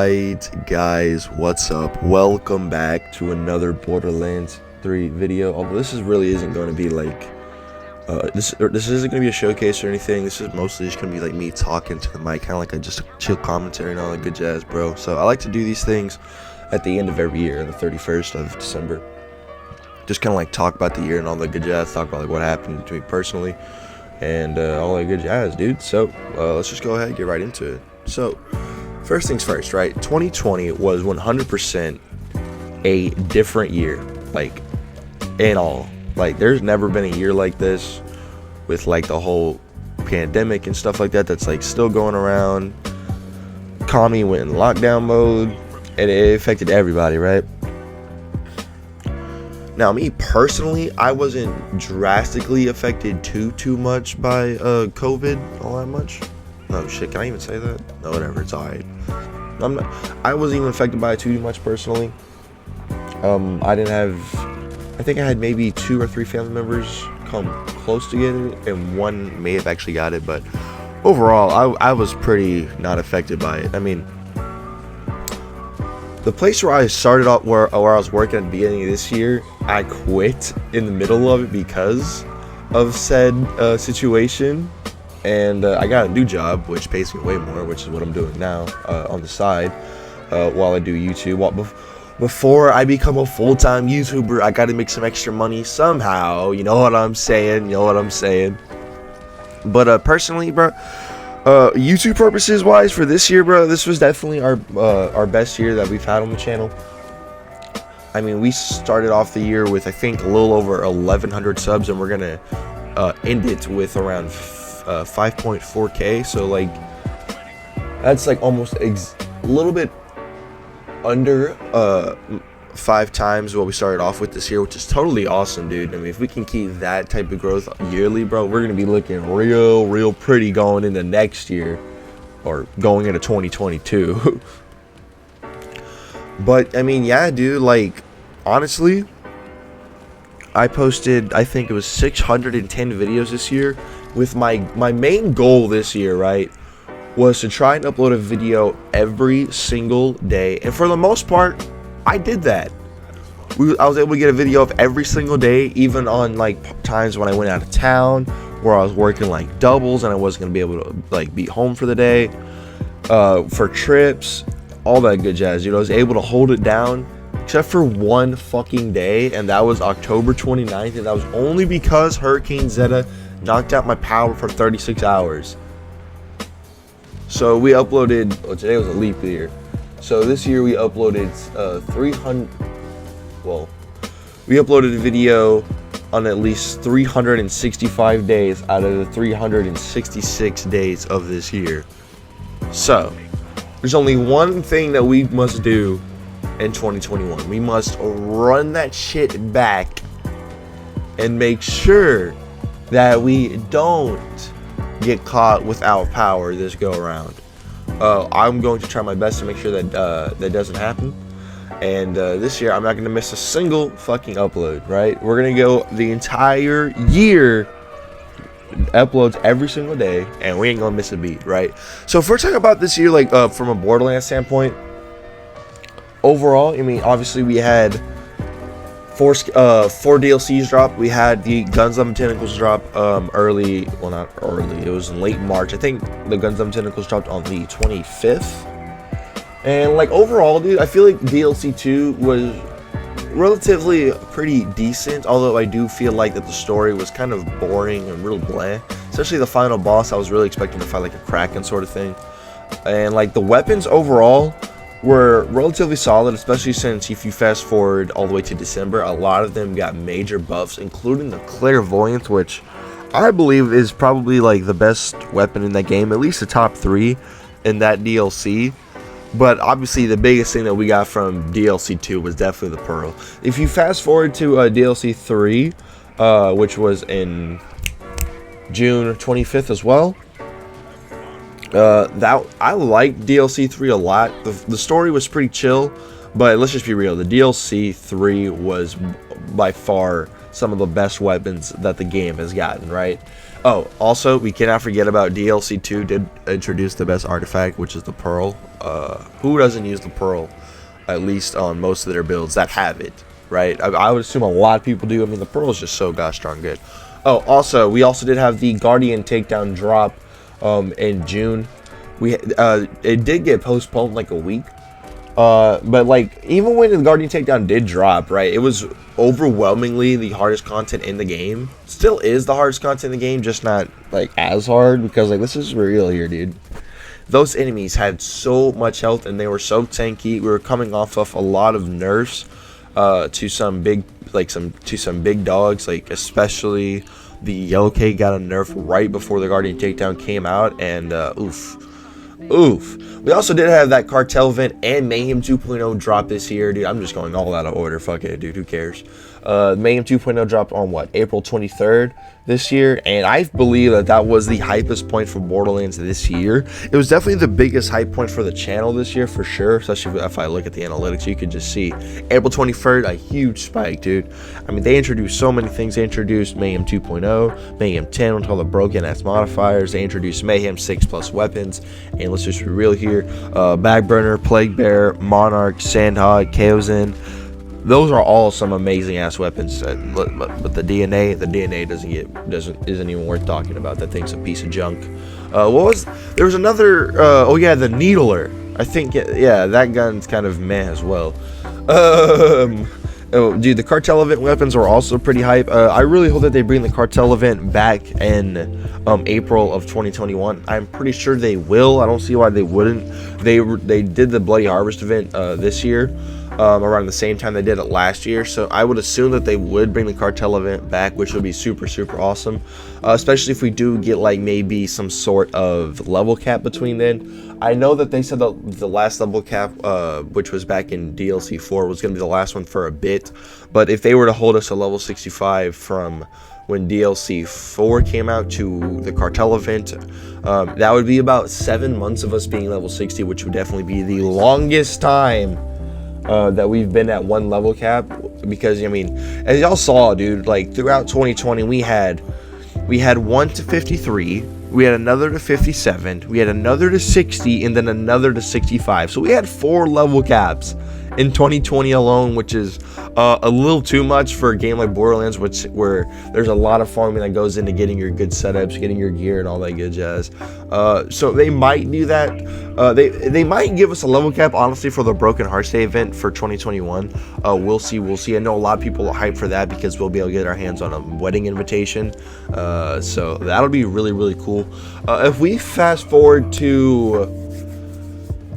Alright guys, what's up? Welcome back to another Borderlands 3 video. Although this really isn't going to be like this isn't going to be a showcase or anything. This is mostly just going to be like me talking to the mic, kind of like just a chill commentary and all that good jazz, bro. So I like to do these things at the end of every year, the 31st of December. Just kind of like talk about the year and all the good jazz, talk about like what happened to me personally and all that good jazz, dude. So let's just go ahead and get right into it. So first things first, right? 2020 was 100% a different year, like in all. Like there's never been a year like this with like the whole pandemic and stuff like that that's like still going around. Kami went in lockdown mode and it affected everybody, right? Now me personally, I wasn't drastically affected too much by COVID all that much. Oh shit, can I even say that? No, whatever, it's alright. I wasn't even affected by it too much personally. I think I had maybe 2 or 3 family members come close to getting it, and one may have actually got it, but overall, I was pretty not affected by it. I mean, the place where I started off, where I was working at the beginning of this year, I quit in the middle of it because of said situation. And I got a new job, which pays me way more, which is what I'm doing now on the side while I do YouTube. Before I become a full-time YouTuber, I got to make some extra money somehow. You know what I'm saying? But personally, bro, YouTube purposes wise for this year, bro, this was definitely our best year that we've had on the channel. I mean, we started off the year with I think a little over 1,100 subs, and we're gonna end it with around 5.4k, so like that's like almost a little bit under 5 times what we started off with this year, which is totally awesome, dude. I mean, if we can keep that type of growth yearly, bro, we're gonna be looking real pretty going into next year or going into 2022. But I mean, yeah, dude, like honestly, I posted, I think it was 610 videos this year, with my main goal this year, right, was to try and upload a video every single day. And for the most part, I did that. I was able to get a video of every single day, even on like times when I went out of town, where I was working like doubles and I wasn't going to be able to like be home for the day, for trips, all that good jazz, dude. I was able to hold it down except for one fucking day, and that was October 29th, and that was only because Hurricane Zeta knocked out my power for 36 hours. So we uploaded, well, today was a leap year, so this year we uploaded we uploaded a video on at least 365 days out of the 366 days of this year. So there's only one thing that we must do in 2021. We must run that shit back and make sure that we don't get caught without power this go around. I'm going to try my best to make sure that that doesn't happen. And this year I'm not going to miss a single fucking upload, right? We're going to go the entire year uploads every single day, and we ain't gonna miss a beat, right? So if we're talking about this year, like from a Borderlands standpoint, overall, I mean, obviously we had 4 DLCs drop. We had the Guns of Tentacles drop early, well, not early, it was in late March. I think the Guns of Tentacles dropped on the 25th. And like overall, dude, I feel like DLC 2 was relatively pretty decent, although I do feel like that the story was kind of boring and real bland, especially the final boss. I was really expecting to fight like a Kraken sort of thing, and like the weapons overall were relatively solid, especially since if you fast forward all the way to December, a lot of them got major buffs, including the Clairvoyance, which I believe is probably like the best weapon in that game, at least the top 3 in that DLC. But obviously the biggest thing that we got from DLC 2 was definitely the Pearl. If you fast forward to DLC 3, which was in June 25th as well, that I liked DLC 3 a lot. The story was pretty chill, but let's just be real, the DLC 3 was by far some of the best weapons that the game has gotten, right? Oh, also, we cannot forget about DLC 2 did introduce the best artifact, which is the Pearl. Who doesn't use the Pearl, at least on most of their builds that have it, right? I would assume a lot of people do. I mean, the Pearl is just so gosh darn good. Oh, also, we also did have the Guardian takedown drop in June. It did get postponed like a week. But like, even when the Guardian takedown did drop, right, it was overwhelmingly the hardest content in the game. Still is the hardest content in the game, just not like as hard, because like, this is real here, dude. Those enemies had so much health and they were so tanky. We were coming off of a lot of nerfs to some big big dogs, like especially the Yellow K got a nerf right before the Guardian takedown came out, and oof. We also did have that Cartel event and Mayhem 2.0 drop this year, dude. I'm just going all out of order. Fuck it, dude. Who cares? Mayhem 2.0 dropped on what, April 23rd this year, and I believe that was the hypest point for Borderlands this year. It was definitely the biggest hype point for the channel this year, for sure. Especially if I look at the analytics, you could just see April 23rd, a huge spike, dude. I mean, they introduced so many things. They introduced Mayhem 2.0, Mayhem 10 with all the broken ass modifiers. They introduced Mayhem 6 plus weapons, and let's just be real here. Backburner, Plague Bear, Monarch, Sandhog, Chaosin. Those are all some amazing ass weapons, but the DNA isn't even worth talking about. That thing's a piece of junk. There was another, oh yeah, the Needler. I think, yeah, that gun's kind of meh as well. Oh, dude, the Cartel event weapons are also pretty hype. I really hope that they bring the Cartel event back in April of 2021. I'm pretty sure they will. I don't see why they wouldn't. They did the Bloody Harvest event this year. Around the same time they did it last year, so I would assume that they would bring the Cartel event back, which would be super awesome, especially if we do get like maybe some sort of level cap between then. I know that they said that the last level cap, which was back in DLC 4, was going to be the last one for a bit, but if they were to hold us to level 65 from when DLC 4 came out to the Cartel event, that would be about 7 months of us being level 60, which would definitely be the longest time that we've been at one level cap, because I mean, as y'all saw, dude, like throughout 2020 we had 1 to 53, we had another to 57, we had another to 60, and then another to 65. So we had 4 level caps in 2020 alone, which is a little too much for a game like Borderlands, where there's a lot of farming that goes into getting your good setups, getting your gear, and all that good jazz. So they might do that. They might give us a level cap, honestly, for the Broken Hearts Day event for 2021. We'll see. I know a lot of people are hyped for that because we'll be able to get our hands on a wedding invitation. So that'll be really cool. If we fast forward to,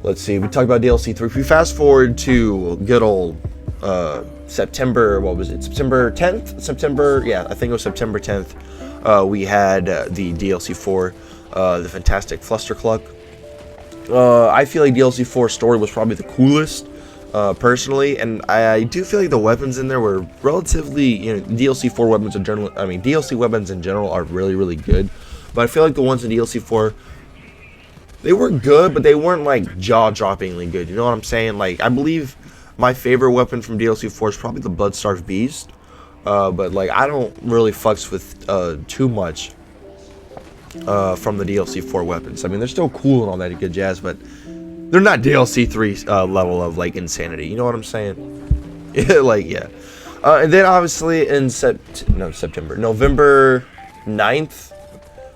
let's see, we talked about DLC 3. If we fast forward to good old September, what was it? September 10th? Yeah, I think it was September 10th. We had the DLC 4, the fantastic Flustercluck. I feel like DLC 4 story was probably the coolest, personally, and I do feel like the weapons in there were relatively, you know, DLC 4 weapons in general. I mean, DLC weapons in general are really good, but I feel like the ones in DLC 4, they were good, but they weren't like jaw-droppingly good. You know what I'm saying? Like, I believe my favorite weapon from DLC 4 is probably the Bloodstarved Beast. But like, I don't really fucks with too much from the DLC 4 weapons. I mean, they're still cool and all that good jazz, but they're not DLC 3 level of like insanity. You know what I'm saying? Like, yeah. And then obviously in November 9th,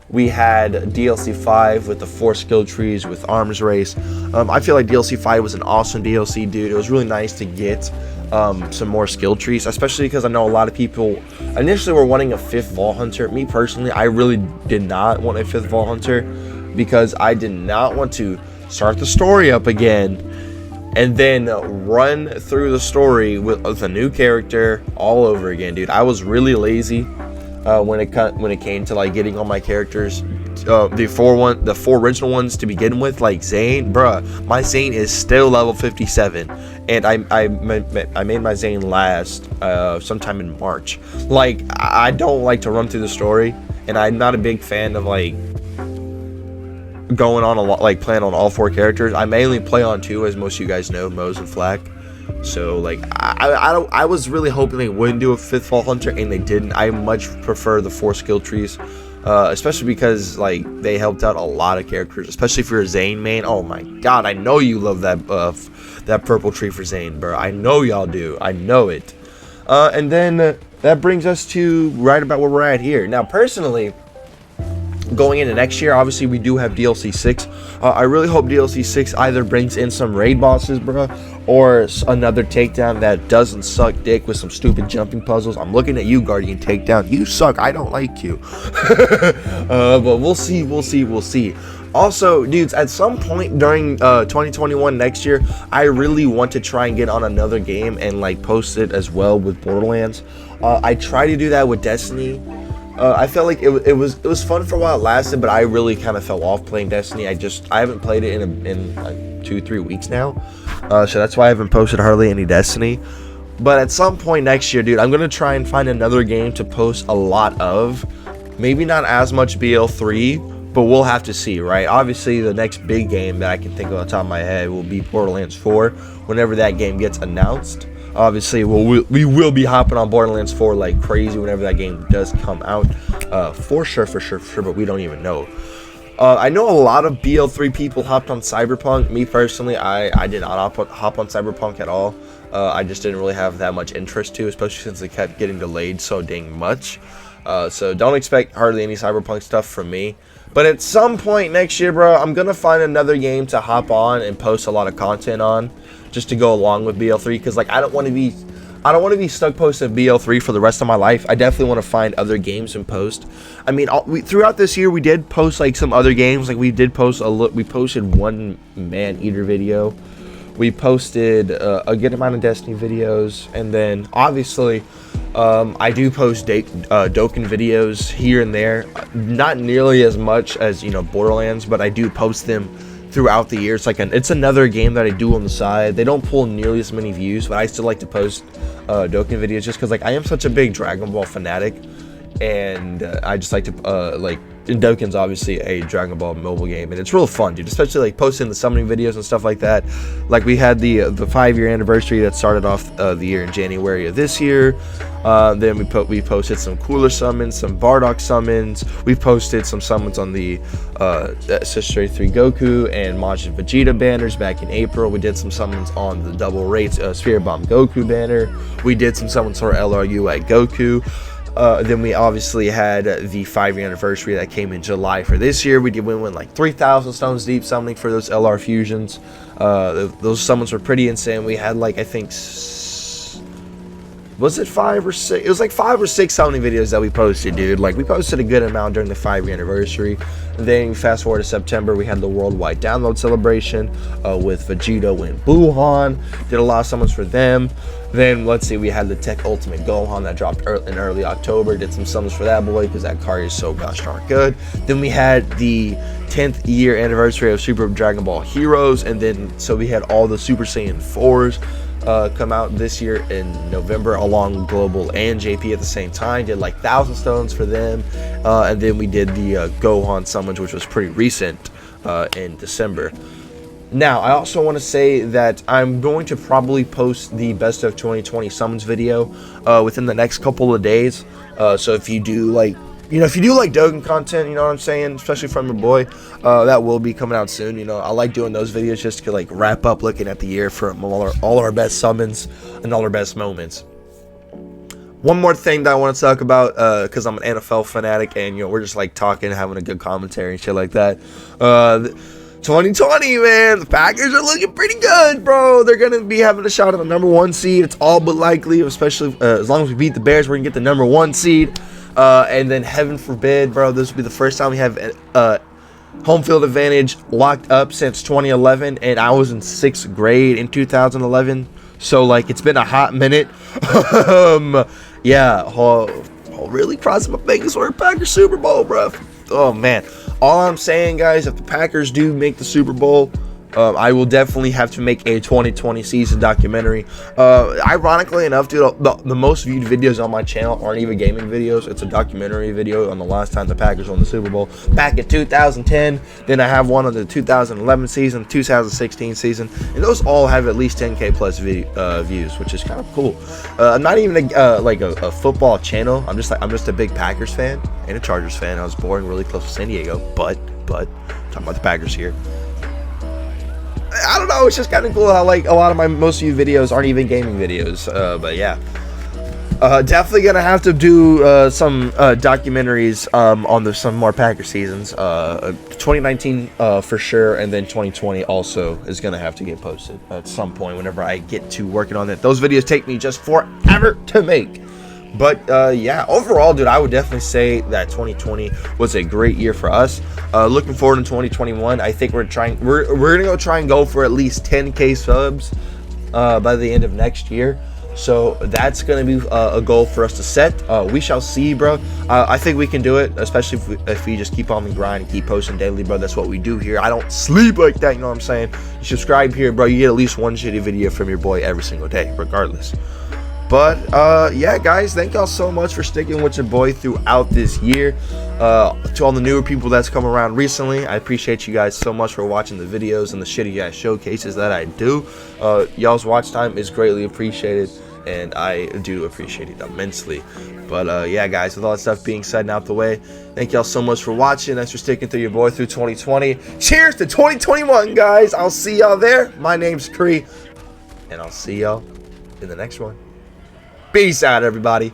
we had DLC 5 with the 4 skill trees with arms race. I feel like DLC 5 was an awesome DLC, dude. It was really nice to get some more skill trees, especially because I know a lot of people initially were wanting a 5th Vault Hunter. Me personally, I really did not want a 5th Vault Hunter because I did not want to start the story up again and then run through the story with a new character all over again, dude. I was really lazy when it came to like getting all my characters, the 4 original ones to begin with, like Zane, bruh. My Zane is still level 57, and I made my Zane last sometime in March. Like, I don't like to run through the story, and I'm not a big fan of like going on a lot, like playing on all 4 characters. I mainly play on 2, as most of you guys know, Mose and Flack. So like I was really hoping they wouldn't do a 5th Fall Hunter, and they didn't. I much prefer the 4 skill trees, especially because like they helped out a lot of characters, especially if you're a Zane main. Oh my god, I know you love that purple tree for Zane, bro. I know y'all do. I know it. And then that brings us to right about where we're at here. Now, personally, going into next year, obviously we do have DLC 6. I really hope DLC 6 either brings in some raid bosses, bro, or another takedown that doesn't suck dick with some stupid jumping puzzles. I'm looking at you, Guardian Takedown. You suck. I don't like you. But we'll see. Also, dudes, at some point during 2021 next year, I really want to try and get on another game and like post it as well with Borderlands. I tried to do that with Destiny. I felt like it was fun for a while it lasted, but I really kind of fell off playing Destiny. I haven't played it in like 2-3 weeks now, so that's why I haven't posted hardly any Destiny. But at some point next year, dude, I'm gonna try and find another game to post a lot of. Maybe not as much BL3, but we'll have to see, right? Obviously, the next big game that I can think of on top of my head will be Borderlands 4 whenever that game gets announced. Obviously, we will be hopping on Borderlands 4 like crazy whenever that game does come out, for sure, but we don't even know. I know a lot of BL3 people hopped on Cyberpunk. Me personally, I did not hop on Cyberpunk at all. I just didn't really have that much interest to, especially since it kept getting delayed so dang much. So don't expect hardly any Cyberpunk stuff from me. But at some point next year, bro, I'm gonna find another game to hop on and post a lot of content on, just to go along with BL3, because like I don't want to be stuck posting BL3 for the rest of my life. I definitely want to find other games and post. I mean, throughout this year we did post like some other games. Like we posted one Man-Eater video. We posted a good amount of Destiny videos, and then obviously I do post Dokkan videos here and there. Not nearly as much as, you know, Borderlands, but I do post them throughout the year. It's another game that I do on the side. They don't pull nearly as many views, but I still like to post Dokkan videos just because like I am such a big Dragon Ball fanatic, and I just like to and Dokkan's obviously a Dragon Ball mobile game, and it's real fun, dude, especially like posting the summoning videos and stuff like that. Like we had the 5-year anniversary that started off the year in January of this year. Then we posted some cooler summons, some Bardock summons. We posted some summons on the Sister 3 Goku and Majin Vegeta banners back in April. We did some summons on the double rates Spirit Bomb Goku banner. We did some summons for LRU at Goku. Then we obviously had the 5-year anniversary that came in July for this year. We went like 3,000 stones deep summoning for those LR fusions. Those summons were pretty insane. We had like, I think, was it 5 or 6? It was like 5 or 6 summoning videos that we posted, dude. Like we posted a good amount during the 5-year anniversary. Then fast forward to September, we had the worldwide download celebration with Vegeta and Buhan. Did a lot of summons for them. Then let's see, we had the Tech Ultimate Gohan that dropped in early October. Did some summons for that boy because that card is so gosh darn good. Then we had the 10th year anniversary of Super Dragon Ball Heroes, and then so we had all the Super Saiyan 4s come out this year in November, along Global and JP at the same time. Did like 1,000 stones for them, and then we did the Gohan summons, which was pretty recent in December. Now, I also want to say that I'm going to probably post the best of 2020 summons video within the next couple of days. So if you do like, if you do like Dokkan content, you know what I'm saying, especially from your boy, that will be coming out soon. You know, I like doing those videos just to like wrap up looking at the year from all our best summons and all our best moments. One more thing that I want to talk about, because I'm an NFL fanatic, and we're just like talking, having a good commentary and shit like that. 2020, man, the Packers are looking pretty good, bro. They're gonna be having a shot at the #1 seed. It's all but likely, especially as long as we beat the Bears, we're gonna get the #1 seed. And then heaven forbid, bro, this will be the first time we have home field advantage locked up since 2011, and I was in 6th grade in 2011, so like it's been a hot minute. Yeah, really crossing my fingers for a Packers Super Bowl, bro. Oh man, all I'm saying, guys, if the Packers do make the Super Bowl, I will definitely have to make a 2020 season documentary. Ironically enough, dude, the most viewed videos on my channel aren't even gaming videos. It's a documentary video on the last time the Packers won the Super Bowl back in 2010. Then I have one on the 2011 season, 2016 season, and those all have at least 10K plus views, which is kind of cool. I'm not even like a football channel. I'm just a big Packers fan and a Chargers fan. I was born really close to San Diego, but talking about the Packers here. I don't know, it's just kind of cool how like a lot of my most viewed videos aren't even gaming videos. But yeah, definitely gonna have to do some documentaries on some more Packer seasons. 2019 for sure, and then 2020 also is gonna have to get posted at some point whenever I get to working on it. Those videos take me just forever to make. But yeah, overall, dude, I would definitely say that 2020 was a great year for us. Looking forward to 2021, I think we're gonna go try and go for at least 10K subs by the end of next year. So that's gonna be a goal for us to set. We shall see, bro. I think we can do it, especially if we just keep on the grind and keep posting daily, bro. That's what we do here. I don't sleep like that, you know what I'm saying? You subscribe here, bro. You get at least one shitty video from your boy every single day, regardless. But yeah, guys, thank y'all so much for sticking with your boy throughout this year. To all the newer people that's come around recently, I appreciate you guys so much for watching the videos and the shitty ass showcases that I do. Y'all's watch time is greatly appreciated, and I do appreciate it immensely. But yeah, guys, with all that stuff being said and out the way, thank y'all so much for watching. Thanks for sticking through your boy through 2020. Cheers to 2021, guys. I'll see y'all there. My name's Kree, and I'll see y'all in the next one. Peace out, everybody.